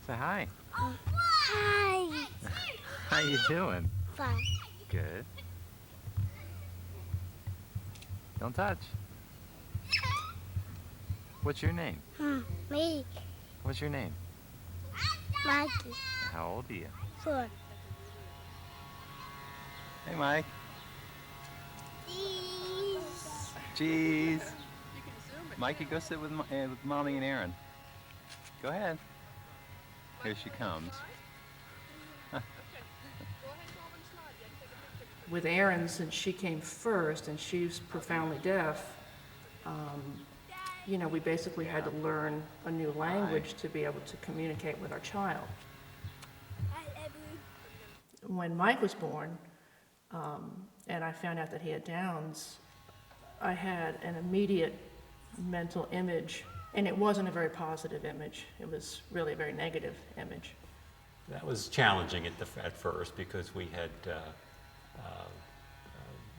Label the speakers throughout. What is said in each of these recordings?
Speaker 1: Say hi.
Speaker 2: Hi.
Speaker 1: How you doing?
Speaker 2: Fine.
Speaker 1: Good. Don't touch. What's your name?
Speaker 2: Me,
Speaker 1: What's your name?
Speaker 2: Mikey.
Speaker 1: How old are you?
Speaker 2: 4.
Speaker 1: Hey, Mike.
Speaker 2: Cheese.
Speaker 1: Cheese. Mikey, go sit with Mommy and Aaron. Go ahead. Here she comes.
Speaker 3: With Erin, since she came first and she's profoundly deaf, we basically had to learn a new language to be able to communicate with our child. When Mike was born, and I found out that he had Downs, I had an immediate mental image, and it wasn't a very positive image. It was really a very negative image.
Speaker 4: That was challenging at first because we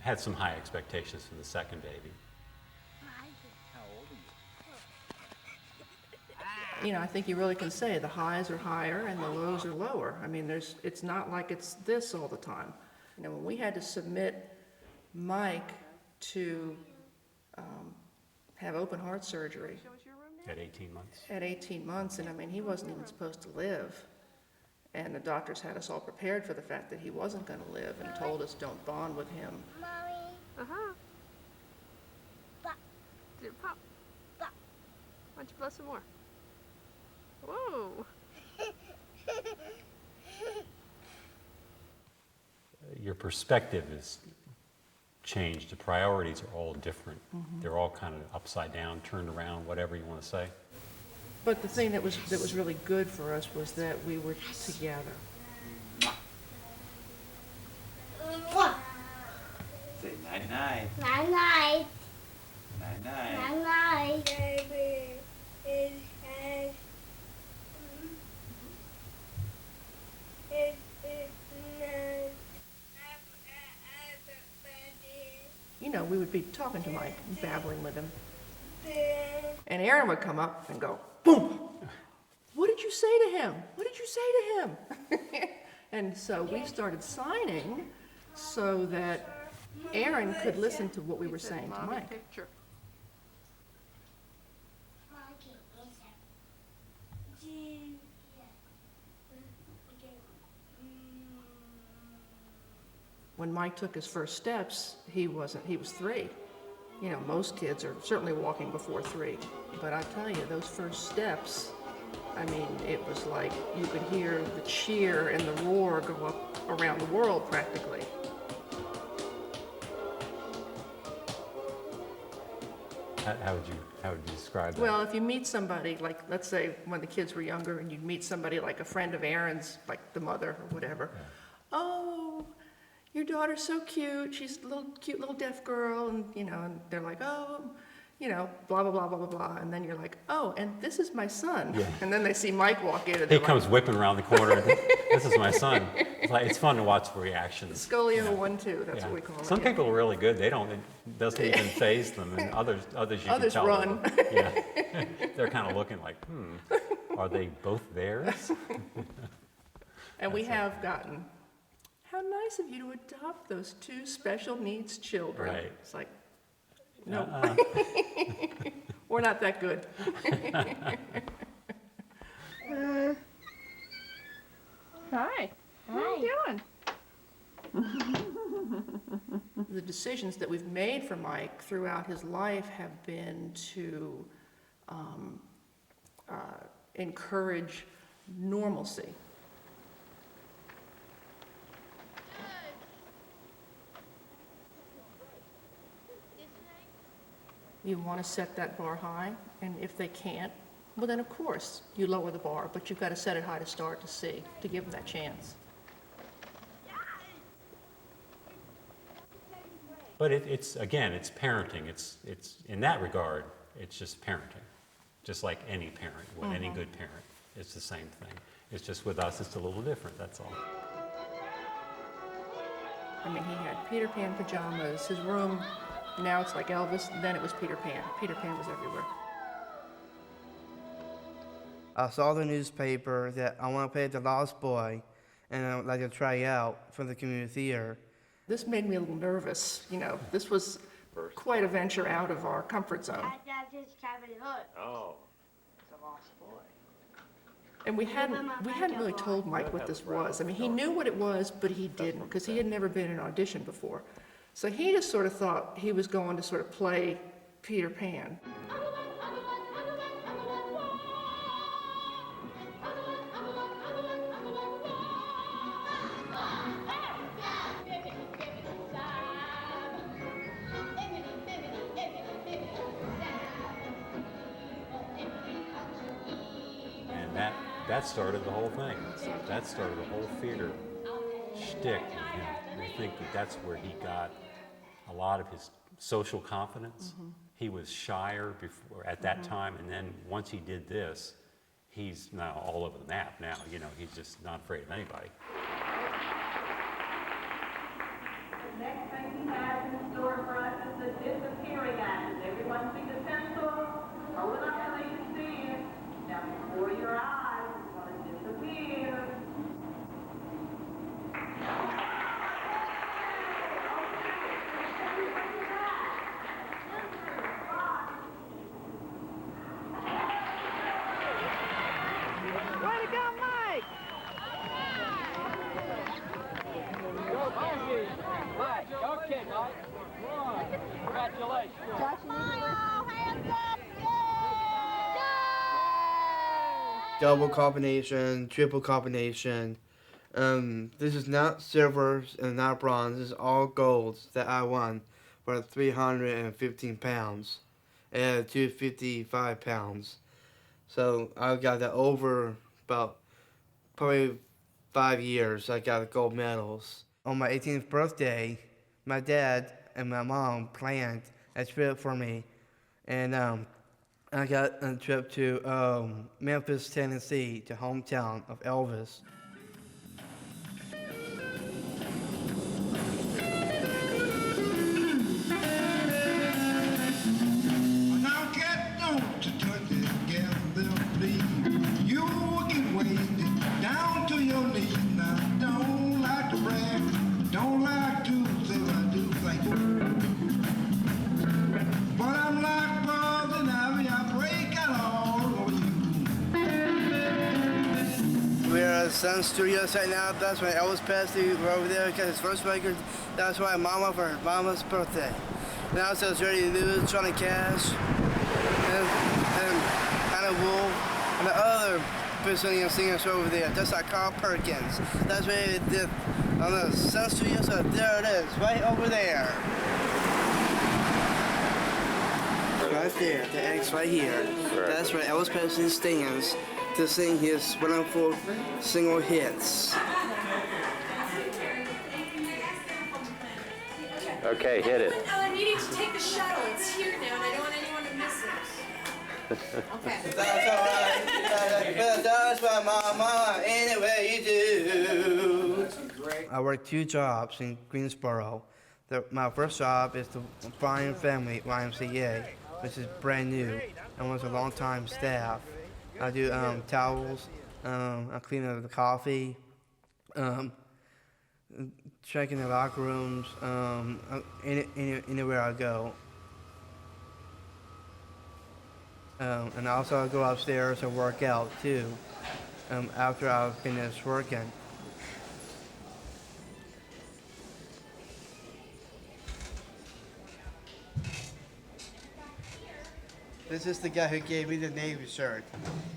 Speaker 4: had some high expectations for the second baby.
Speaker 1: How old are you?
Speaker 3: I think you really can say the highs are higher and the lows are lower. I mean, it's not like it's this all the time. When we had to submit Mike to have open heart surgery
Speaker 4: At 18 months.
Speaker 3: at 18 months, and I mean, he wasn't even supposed to live. And the doctors had us all prepared for the fact that he wasn't going to live and told us don't bond with him.
Speaker 2: Mommy.
Speaker 5: Uh-huh.
Speaker 2: Pop.
Speaker 5: Did it pop?
Speaker 2: Pop.
Speaker 5: Why don't you blow some more? Whoa.
Speaker 4: Your perspective is changed. The priorities are all different. They're all kind of upside down, turned around, whatever you want to say.
Speaker 3: But the thing that was really good for us was that we were together.
Speaker 1: Say night night.
Speaker 2: Night night.
Speaker 1: Night night.
Speaker 2: Night night.
Speaker 3: We would be talking to Mike, babbling with him. And Aaron would come up and go, boom! What did you say to him? What did you say to him? And so we started signing so that Aaron could listen to what we were saying to
Speaker 5: Mommy
Speaker 3: Mike.
Speaker 5: picture.
Speaker 3: When Mike took his first steps, he was 3. Most kids are certainly walking before 3. But I tell you, those first steps, I mean, it was like you could hear the cheer and the roar go up around the world practically.
Speaker 4: How would you describe that?
Speaker 3: Well, if you meet somebody, like, let's say when the kids were younger and you'd meet somebody like a friend of Aaron's, like the mother or whatever, oh, your daughter's so cute, she's a cute little deaf girl, and, and they're like, oh, blah, blah, blah, blah, blah, blah, and then you're like, oh, and this is my son.
Speaker 4: Yeah.
Speaker 3: And then they see Mike walk in and
Speaker 4: He
Speaker 3: they're
Speaker 4: comes whipping around the corner. This is my son. It's fun to watch the reactions.
Speaker 3: like, Scolio
Speaker 4: Yeah.
Speaker 3: 1-2, that's
Speaker 4: Yeah.
Speaker 3: what we call it.
Speaker 4: Some people are really good. It doesn't even faze them, and others you can
Speaker 3: Others
Speaker 4: tell.
Speaker 3: run.
Speaker 4: Yeah, they're kind of looking like, are they both theirs?
Speaker 3: And we have gotten, how nice of you to adopt those 2 special needs children.
Speaker 4: Right.
Speaker 3: It's like, no, we're not that good.
Speaker 5: Hi. What are you doing?
Speaker 3: The decisions that we've made for Mike throughout his life have been to encourage normalcy. You want to set that bar high, and if they can't, well then of course you lower the bar, but you've got to set it high to start to see, to give them that chance.
Speaker 4: But it's parenting. It's in that regard, it's just parenting, just like any parent, any good parent. It's the same thing. It's just with us, it's a little different. That's all.
Speaker 3: I mean, he had Peter Pan pajamas, his room, now it's like Elvis, then it was Peter Pan. Peter Pan was everywhere.
Speaker 6: I saw the newspaper that I want to play The Lost Boy, and I would like to try out for the community theater.
Speaker 3: This made me a little nervous, you know. This was quite a venture out of our comfort zone.
Speaker 7: Oh, it's a lost boy.
Speaker 3: And we hadn't really told Mike what this was. I mean, he knew what it was, but he didn't, because he had never been in an audition before. So he just sort of thought he was going to sort of play Peter Pan.
Speaker 4: And that started the whole thing. That started the whole theater shtick. And I think that's where he got a lot of his social confidence. He was shyer before at that time, and then once he did this, he's now all over the map now. You know, he's just not afraid of anybody.
Speaker 8: The next thing he has in store for us is the disappearing act. Everyone see the pencil? Hold it up so they can see it. Now before your eyes, it's going to disappear.
Speaker 7: Way to go, Mike! Go, Mikey! Mike, okay, Mike. Come on. Congratulations.
Speaker 6: Double combination, triple combination. This is not silver and not bronze. This is all golds that I won for 315 pounds and 255 pounds. So I got that over about probably 5 years. I got gold medals. On my 18th birthday, my dad and my mom planned a trip for me, and I got a trip to Memphis, Tennessee, the hometown of Elvis.
Speaker 9: Now get down to touch it, gather, please. You will get wasted down to your knees. Now don't like to brag, don't like to say I do think. But I'm like Poison Ivy, I break out all over you.
Speaker 6: We're at Sun Studios right now. That's when Elvis Presley were over there got his first record. That's why Mama for her mama's birthday. Now it says Ready to Lose, Johnny Cash, and Hannah Wolf, and the other Brazilian singers over there. That's like Carl Perkins. That's where they did on the Sun Studios. So there it is, right over there. Right there, the X right here. That's where Elvis Presley stands to sing his wonderful single hits.
Speaker 1: Okay, hit it.
Speaker 10: I'm needing to take the shuttle. It's here now, and I don't want anyone to miss it. Okay.
Speaker 6: That's alright. That's what Mama, anyway you do. I worked 2 jobs in Greensboro. My first job is the Bryan Family YMCA, which is brand new and was a long-time staff. I do towels, I clean up the coffee, checking the locker rooms, anywhere I go. And also I go upstairs and work out too, after I finish working. This is the guy who gave me the Navy shirt.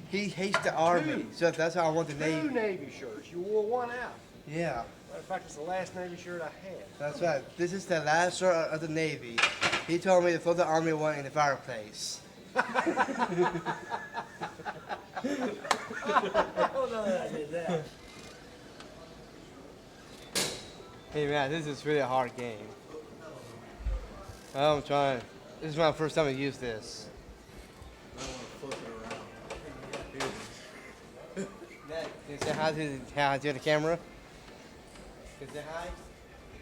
Speaker 6: He hates the Army, so that's how I want the Navy.
Speaker 11: 2 Navy shirts. You wore one out.
Speaker 6: Yeah.
Speaker 11: Matter of fact, it's the last Navy shirt I had.
Speaker 6: That's right. This is the last shirt of the Navy. He told me to throw the Army one in the fireplace.
Speaker 11: Oh, no, I did that.
Speaker 6: Hey man, this is really a hard game. I'm trying. This is my first time to use this. Can you say hi to the camera? Can you say hi?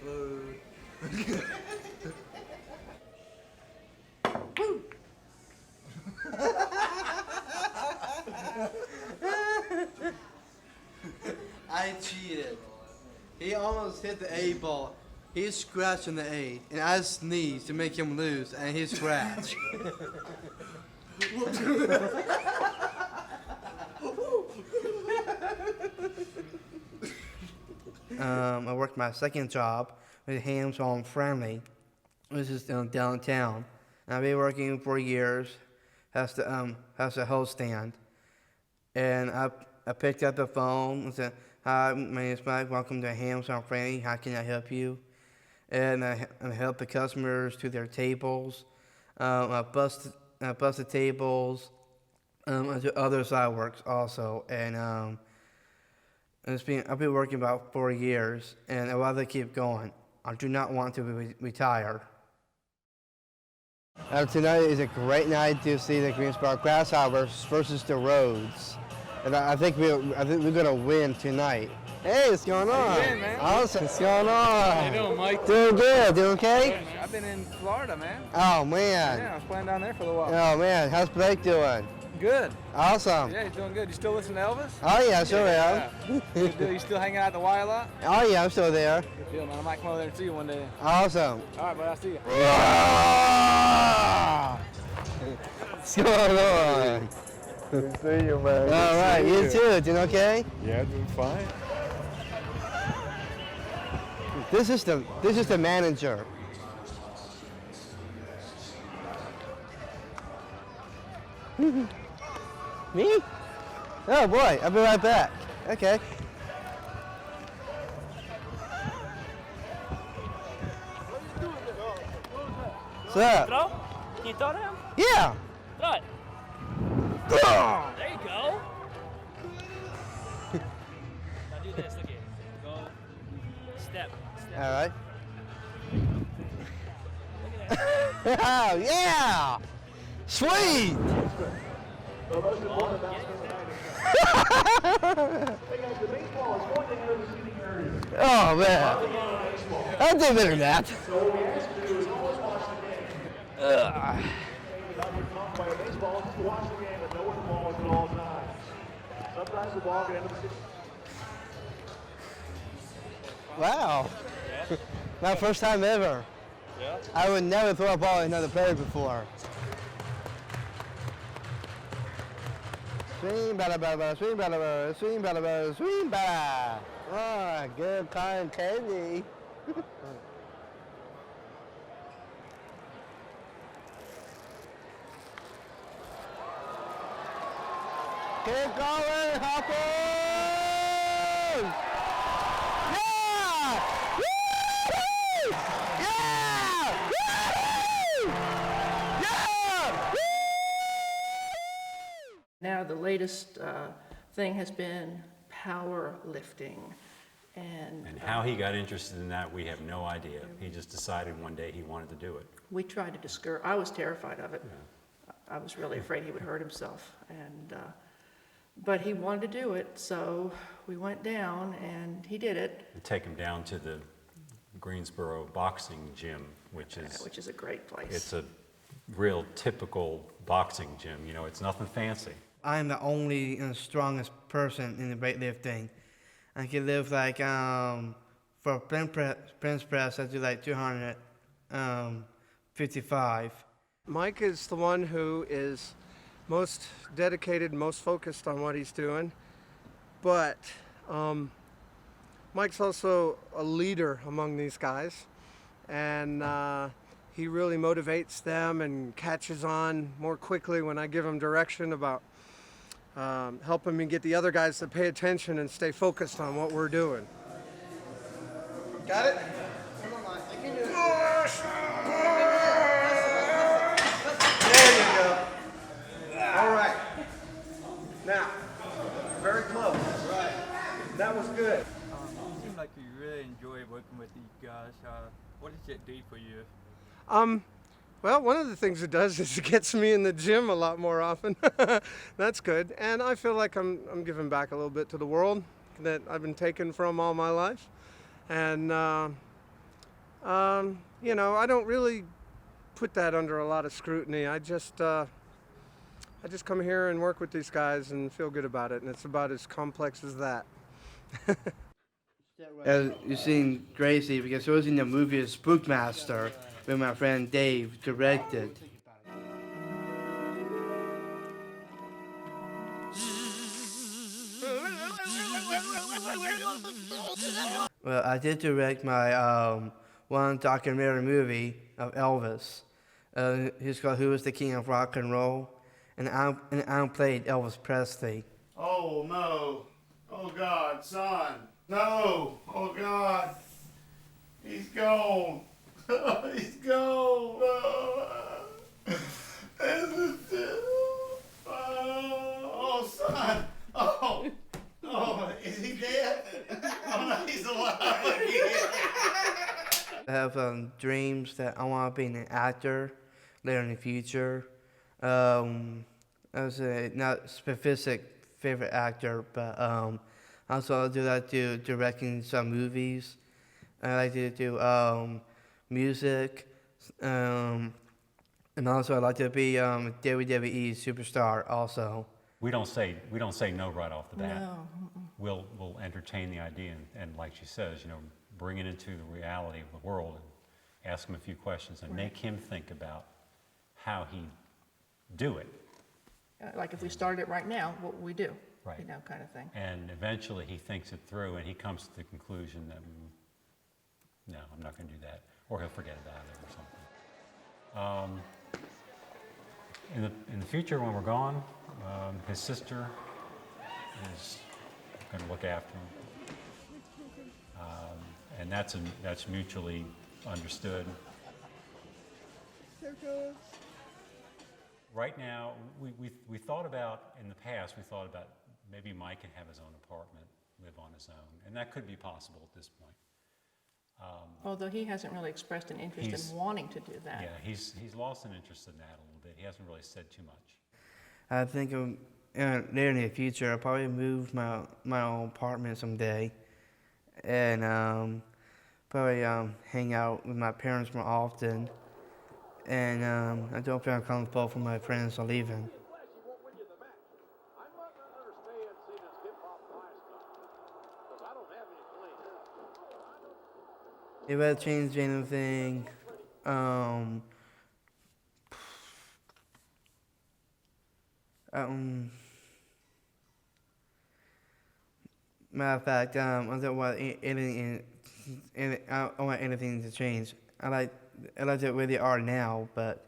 Speaker 6: Woo! I cheated. He almost hit the 8 ball. He scratched on the 8, and I sneezed to make him lose, and he scratched. I worked my second job with Hands On Friendly, which is downtown. I've been working for years as a host stand. And I picked up the phone and said, "Hi, my name is Mike. Welcome to Hands On Friendly. How can I help you?" And I help the customers to their tables. I bust the tables. I do other side works also. And I've been working about 4 years, and I'd rather keep going. I do not want to retire. Tonight is a great night to see the Greensboro Grasshoppers versus the Rhodes, and I think we're gonna win tonight. Hey, what's going on?
Speaker 12: How you doing, man?
Speaker 6: Awesome. What's going on?
Speaker 12: How you doing, Mike?
Speaker 6: Doing good. Doing okay?
Speaker 12: I've been in Florida, man.
Speaker 6: Oh man.
Speaker 12: Yeah, I was playing down there for a little while.
Speaker 6: Oh man, how's Blake doing?
Speaker 12: Good.
Speaker 6: Awesome.
Speaker 12: Yeah, he's doing good. You still listen to Elvis?
Speaker 6: Oh yeah, sure am.
Speaker 12: You still hanging out at the Y a lot?
Speaker 6: Oh yeah, I'm still there.
Speaker 12: Good deal, man. I might come over there and see you one day.
Speaker 6: Awesome.
Speaker 12: All right, bud. I'll see you.
Speaker 6: What's going on?
Speaker 13: Good to see you, man.
Speaker 6: All right, you too. Doing okay?
Speaker 13: Yeah, doing fine.
Speaker 6: This is the manager. Me? Oh boy, I'll be right back. Okay. What's up?
Speaker 14: Throw? Can you throw to him?
Speaker 6: Yeah.
Speaker 14: Throw it. There you go. Now do this, look at it. Go. Step.
Speaker 6: All right. Oh yeah! Sweet! Oh man, I did better than that. Wow. My first time ever.
Speaker 12: Yeah?
Speaker 6: I would never throw a ball at another player before. Swing, bada, bada, bada, swing, bada, bada, swing, bada, bada, swing, bada. Ah, good time, Teddy. Keep going, Hopkins! Yeah! Woo-hoo! Yeah! Woo-hoo! Yeah!
Speaker 3: Now, the latest thing has been powerlifting. And
Speaker 4: how he got interested in that, we have no idea. He just decided one day he wanted to do it.
Speaker 3: we tried to discourage, I was terrified of it. I was really afraid he would hurt himself. But he wanted to do it, so we went down and he did it.
Speaker 4: And take him down to the Greensboro boxing gym, which is
Speaker 3: a great place.
Speaker 4: It's a real typical boxing gym. You know, it's nothing fancy.
Speaker 6: I'm the only and strongest person in the weightlifting. I can lift like for bench press I do like 255.
Speaker 11: Mike is the one who is most dedicated, most focused on what he's doing. But Mike's also a leader among these guys. And he really motivates them and catches on more quickly when I give him direction about helping me get the other guys to pay attention and stay focused on what we're doing. Got it? Come on, Mike. You can do it. There you go. All right. Now, very close. Right. That was good.
Speaker 15: It seems like you really enjoy working with these guys. What does it do for you?
Speaker 11: Well, one of the things it does is it gets me in the gym a lot more often. That's good. And I feel like I'm giving back a little bit to the world that I've been taken from all my life. And, you know, I don't really put that under a lot of scrutiny. I just come here and work with these guys and feel good about it. And it's about as complex as that.
Speaker 6: As you've seen Gracie, because she was in the movie Spookmaster, where my friend Dave directed. Well, I did direct my one documentary movie of Elvis. It's called Who Was the King of Rock and Roll? And I played Elvis Presley.
Speaker 9: Oh no. Oh God, son. No. Oh God. He's gone. He's gone. Oh, son. Oh. Oh, is he dead? Oh no, he's alive again.
Speaker 6: I have dreams that I want to be an actor later in the future. I was not specific favorite actor, but also I do like to directing some movies. I like to do music, and also I like to be WWE superstar also.
Speaker 4: We don't say no right off the bat.
Speaker 3: No.
Speaker 4: We'll entertain the idea and like she says, bring it into the reality of the world and ask him a few questions and make him think about how he'd do it.
Speaker 3: Like if we started it right now, what would we do?
Speaker 4: Right.
Speaker 3: Kind of thing.
Speaker 4: And eventually he thinks it through and he comes to the conclusion that, no, I'm not going to do that. Or he'll forget about it or something. In the future when we're gone, his sister is going to look after him. And that's mutually understood. Right now, we thought about, in the past, we thought about maybe Mike can have his own apartment, live on his own, and that could be possible at this point.
Speaker 3: Although he hasn't really expressed an interest in wanting to do that.
Speaker 4: Yeah, he's lost an interest in that a little bit. He hasn't really said too much.
Speaker 6: I think later in the future, I'll probably move my own apartment someday, and probably hang out with my parents more often. And I don't feel uncomfortable for my friends are leaving. If I change anything, matter of fact, I don't want anything. I don't want anything to change. I like it where they are now, but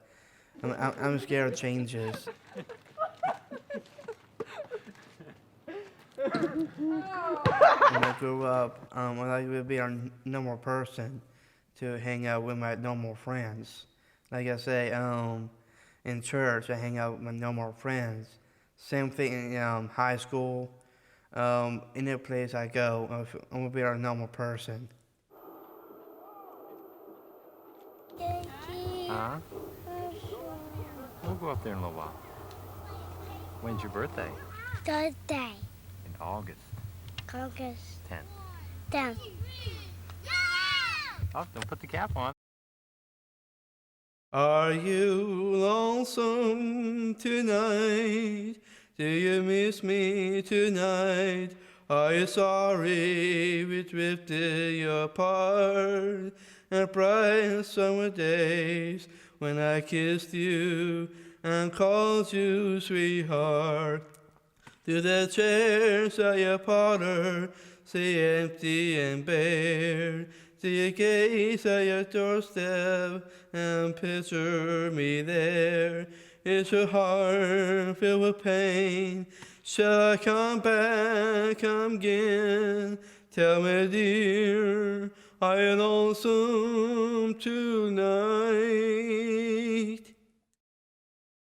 Speaker 6: I'm scared of changes. When I grew up, I like to be a normal person, to hang out with my normal friends. Like I say, in church, I hang out with my normal friends. Same thing in high school. Any place I go, I'm gonna be a normal person.
Speaker 1: Huh? We'll go up there in a little while. When's your birthday?
Speaker 2: Thursday.
Speaker 1: In August.
Speaker 2: August
Speaker 1: 10th.
Speaker 2: 10th.
Speaker 1: Oh, don't put the cap on.
Speaker 6: Are you lonesome tonight? Do you miss me tonight? Are you sorry we drifted apart? And bright summer days when I kissed you and called you sweetheart. Do the chairs of your parlor stay empty and bare? Do you gaze at your doorstep and picture me there? Is your heart filled with pain? Shall I come back again? Tell me, dear, are you lonesome tonight?